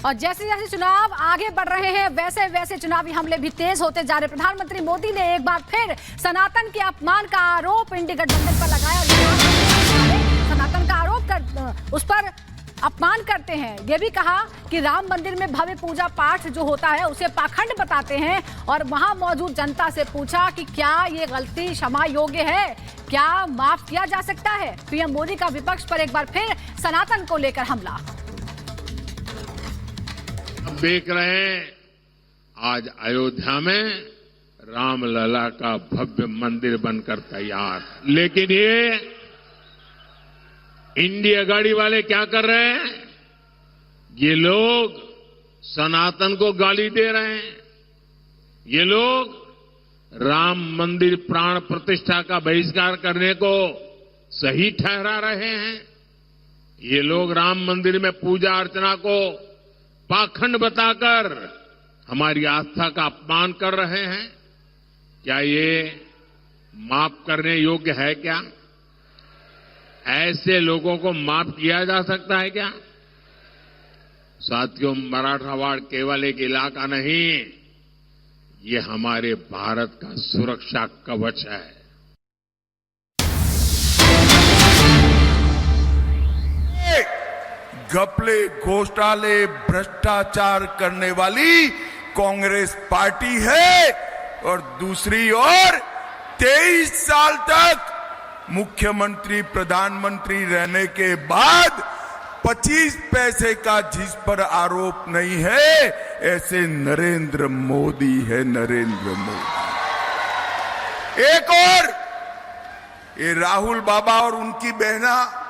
और जैसे जैसे चुनाव आगे बढ़ रहे हैं वैसे वैसे चुनावी हमले भी तेज होते जा रहे। प्रधानमंत्री मोदी ने एक बार फिर सनातन के अपमान का आरोप इंडी गठबंधन पर लगाया। सनातन का आरोप कर उस पर अपमान करते हैं। ये भी कहा कि राम मंदिर में भव्य पूजा पाठ जो होता है उसे पाखंड बताते हैं और वहां मौजूद जनता से पूछा कि क्या ये गलती क्षमा योग्य है, क्या माफ किया जा सकता है। पीएम मोदी का विपक्ष पर एक बार फिर सनातन को लेकर हमला। देख रहे हैं आज अयोध्या में रामलला का भव्य मंदिर बनकर तैयार, लेकिन ये इंडिया गाड़ी वाले क्या कर रहे हैं? ये लोग सनातन को गाली दे रहे हैं। ये लोग राम मंदिर प्राण प्रतिष्ठा का बहिष्कार करने को सही ठहरा रहे हैं। ये लोग राम मंदिर में पूजा अर्चना को पाखंड बताकर हमारी आस्था का अपमान कर रहे हैं। क्या ये माफ करने योग्य है? क्या ऐसे लोगों को माफ किया जा सकता है क्या? साथियों, मराठवाड़ केवल एक इलाका नहीं, ये हमारे भारत का सुरक्षा कवच है। घपले, घोटाले, भ्रष्टाचार करने वाली कांग्रेस पार्टी है और दूसरी ओर 23 साल तक मुख्यमंत्री प्रधानमंत्री रहने के बाद 25 पैसे का जिस पर आरोप नहीं है, ऐसे नरेंद्र मोदी है। नरेंद्र मोदी। एक और ये राहुल बाबा और उनकी बहना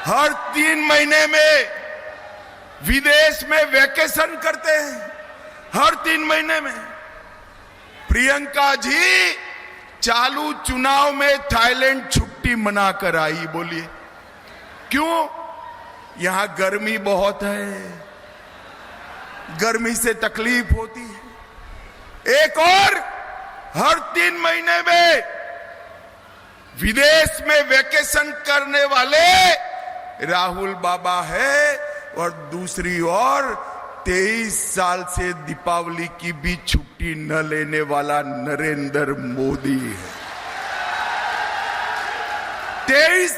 हर 3 महीने में विदेश में वेकेशन करते हैं। हर 3 महीने में प्रियंका जी चालू चुनाव में थाईलैंड छुट्टी मनाकर आई। बोलिए क्यों? यहां गर्मी बहुत है, गर्मी से तकलीफ होती है। एक और हर 3 महीने में विदेश में वेकेशन करने वाले राहुल बाबा है और दूसरी ओर 23 साल से दीपावली की भी छुट्टी न लेने वाला नरेंद्र मोदी है। 23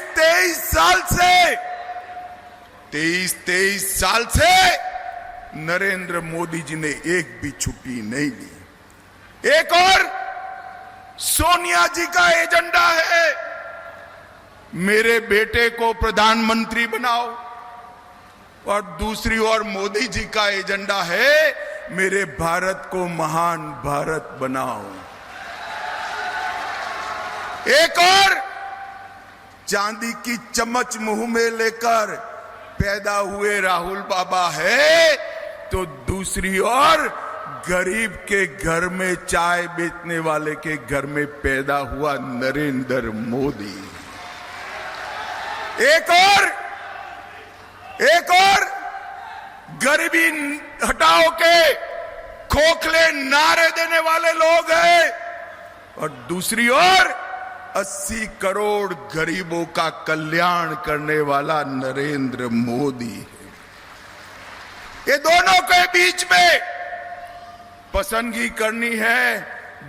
साल से नरेंद्र मोदी जी ने एक भी छुट्टी नहीं ली। एक और सोनिया जी का एजेंडा है, मेरे बेटे को प्रधानमंत्री बनाओ, और दूसरी ओर मोदी जी का एजेंडा है, मेरे भारत को महान भारत बनाओ। एक और चांदी की चम्मच मुंह में लेकर पैदा हुए राहुल बाबा है, तो दूसरी ओर गरीब के घर में चाय बेचने वाले के घर में पैदा हुआ नरेंद्र मोदी। एक और गरीबी हटाओ के खोखले नारे देने वाले लोग हैं, और दूसरी ओर 80 करोड़ गरीबों का कल्याण करने वाला नरेंद्र मोदी है। ये दोनों के बीच में पसंदगी करनी है।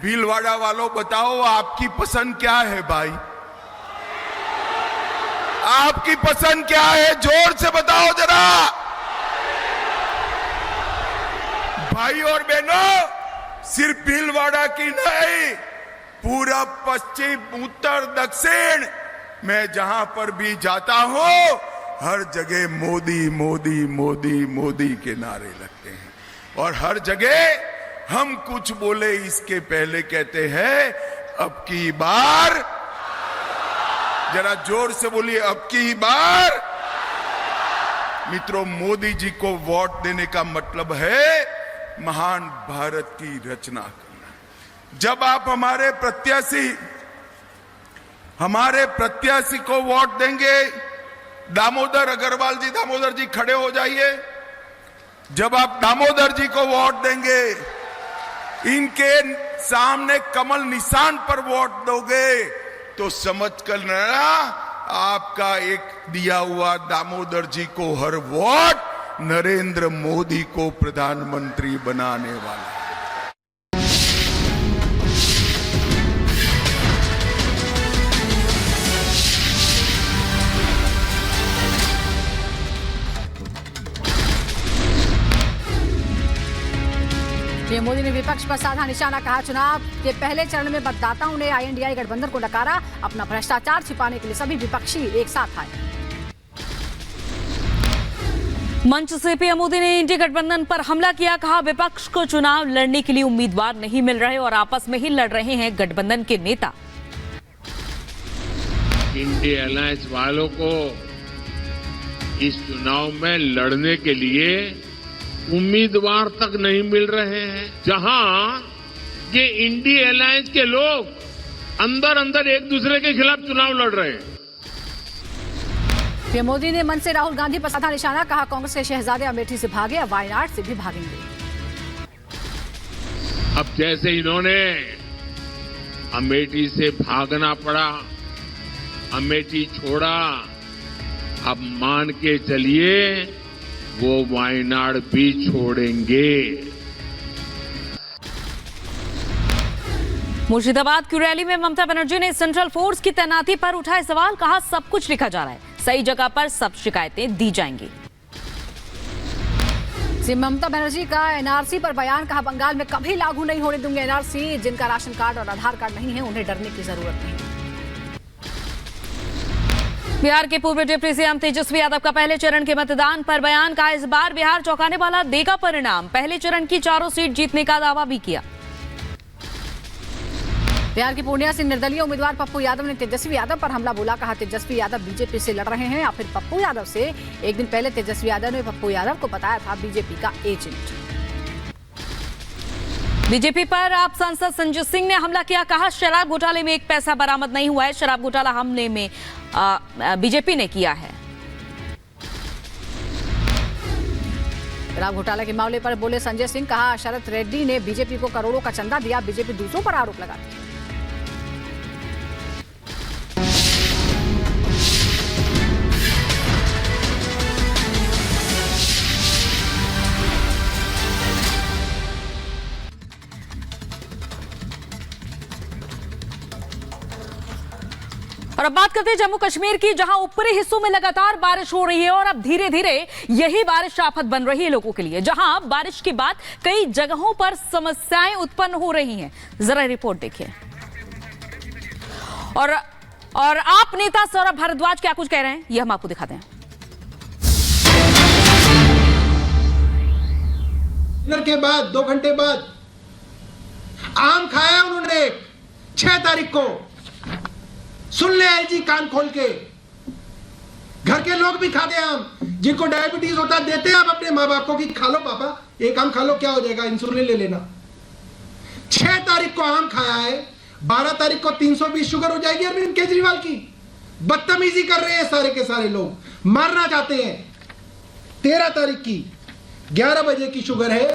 भीलवाड़ा वालों, बताओ आपकी पसंद क्या है भाई? आपकी पसंद क्या है? जोर से बताओ जरा। भाई और बहनों, सिर्फ भीलवाड़ा की नहीं, पूरा पश्चिम उत्तर दक्षिण मैं जहां पर भी जाता हूं, हर जगह मोदी मोदी मोदी मोदी के नारे लगते हैं। और हर जगह हम कुछ बोले इसके पहले कहते हैं, अब की बार, जरा जोर से बोलिए, अब की बार। मित्रों, मोदी जी को वोट देने का मतलब है महान भारत की रचना करना। जब आप हमारे प्रत्याशी को वोट देंगे, दामोदर अग्रवाल जी, दामोदर जी खड़े हो जाइए। जब आप दामोदर जी को वोट देंगे, इनके सामने कमल निशान पर वोट दोगे, तो समझ कर लेना आपका एक दिया हुआ दामोदर जी को हर वोट नरेंद्र मोदी को प्रधानमंत्री बनाने वाला है। पीएम मोदी ने विपक्ष पर साधा निशाना, कहा चुनाव के पहले चरण में मतदाताओं ने INDI गठबंधन को नकारा, अपना भ्रष्टाचार छिपाने के लिए सभी विपक्षी एक साथ आए। मंच से पीएम मोदी ने इंडिया गठबंधन पर हमला किया, कहा विपक्ष को चुनाव लड़ने के लिए उम्मीदवार नहीं मिल रहे और आपस में ही लड़ रहे हैं गठबंधन के नेता। इंडिया अलायंस वालों को इस चुनाव में लड़ने के लिए उम्मीदवार तक नहीं मिल रहे हैं। जहां ये इंडिया अलायंस के लोग अंदर अंदर एक दूसरे के खिलाफ चुनाव लड़ रहे हैं। पीएम मोदी ने मंच से राहुल गांधी पर साधा निशाना, कहा कांग्रेस के शहजादे अमेठी से भागे, अब वायनाड से भी भागेंगे। अब जैसे इन्होंने अमेठी से भागना पड़ा, अमेठी छोड़ा, अब मान के चलिए वो वायनाड भी छोड़ेंगे। मुर्शिदाबाद की रैली में ममता बनर्जी ने सेंट्रल फोर्स की तैनाती पर उठाए सवाल, कहा सब कुछ लिखा जा रहा है, सही जगह पर सब शिकायतें दी जाएंगी। सीएम ममता बनर्जी का NRC पर बयान, कहा बंगाल में कभी लागू नहीं होने दूंगे NRC, जिनका राशन कार्ड और आधार कार्ड नहीं है उन्हें डरने की जरूरत नहीं। बिहार के पूर्व डिप्टी सीएम तेजस्वी यादव का पहले चरण के मतदान पर बयान, कहा इस बार बिहार चौंकाने वाला देगा परिणाम, पहले चरण की चारों सीट जीतने का दावा भी किया। बिहार की पूर्णिया से निर्दलीय उम्मीदवार पप्पू यादव ने तेजस्वी यादव पर हमला बोला, कहा तेजस्वी यादव बीजेपी से लड़ रहे हैं या फिर पप्पू यादव से। एक दिन पहले तेजस्वी यादव ने पप्पू यादव को बताया था बीजेपी का एजेंट। बीजेपी पर आप सांसद संजय सिंह ने हमला किया, कहा शराब घोटाले में एक पैसा बरामद नहीं हुआ है, शराब घोटाला हमले में बीजेपी ने किया है। शराब घोटाला के मामले पर बोले संजय सिंह, कहा शरद रेड्डी ने बीजेपी को करोड़ों का चंदा दिया, बीजेपी दूसरों पर आरोप लगाती है। और अब बात करते हैं जम्मू कश्मीर की, जहां ऊपरी हिस्सों में लगातार बारिश हो रही है और अब धीरे धीरे यही बारिश आफत बन रही है लोगों के लिए, जहां बारिश के बाद कई जगहों पर समस्याएं उत्पन्न हो रही हैं। जरा रिपोर्ट देखिए। और आप नेता सौरभ भारद्वाज क्या कुछ कह रहे हैं, यह हम आपको दिखाते हैं। डिनर के बाद 2 घंटे बाद आम खाया उन्होंने 6 तारीख को। सुन ले एलजी कान खोल के, घर के लोग भी खाते आम, जिनको डायबिटीज होता देते हैं आप अपने माँ बाप को कि खा लो पापा, एक आम खा लो, क्या हो जाएगा, इंसुलिन ले लेना। 6 तारीख को आम खाया है, 12 तारीख को 320 शुगर हो जाएगी अरविंद केजरीवाल की। बदतमीजी कर रहे हैं सारे के सारे लोग, मारना चाहते हैं। 13 तारीख की 11 बजे की शुगर है,